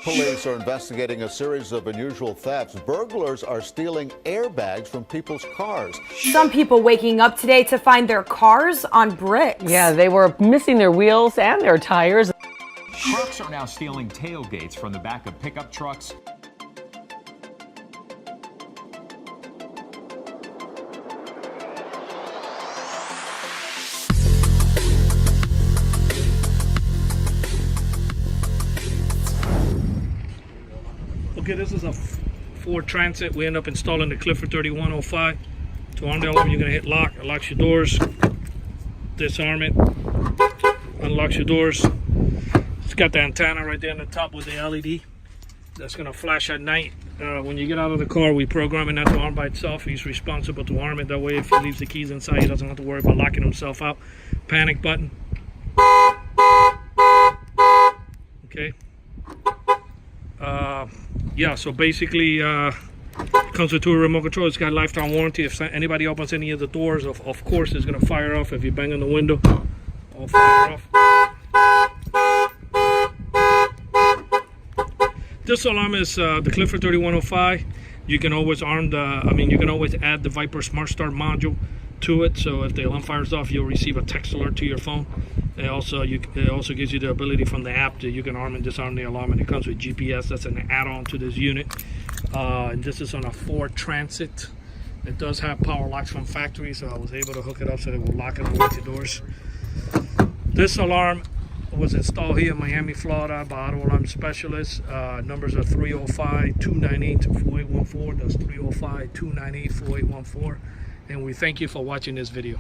Police are investigating a series of unusual thefts. Burglars are stealing airbags from people's cars. Some people waking up today to find their cars on bricks. Yeah, they were missing their wheels and their tires. Trucks are now stealing tailgates from the back of pickup trucks. Okay, this is a Ford Transit. We end up installing the Clifford 3105. To arm the alarm, you're going to hit lock. It locks your doors. Disarm it. Unlocks your doors. It's got the antenna right there on the top with the LED. That's going to flash at night. When you get out of the car, we program it not to arm by itself. He's responsible to arm it. That way, if he leaves the keys inside, he doesn't have to worry about locking himself out. Panic button. Okay. Yeah, so basically it comes with two remote control. It's got lifetime warranty. If anybody opens any of the doors, of course it's going to fire off. If you bang on the window, it'll fire off. This alarm is the Clifford 3105. You can always you can always add the Viper Smart Start module to it. So if the alarm fires off, you'll receive a text alert to your phone. It also gives you the ability from the app that you can arm and disarm the alarm, and it comes with GPS. That's an add-on to this unit. And this is on a Ford Transit. It does have power locks from factory, so I was able to hook it up so it will lock and unlock your doors. This alarm was installed here in Miami, Florida by Auto Alarm Specialists. Numbers are 305-298-4814. That's 305-298-4814. And we thank you for watching this video.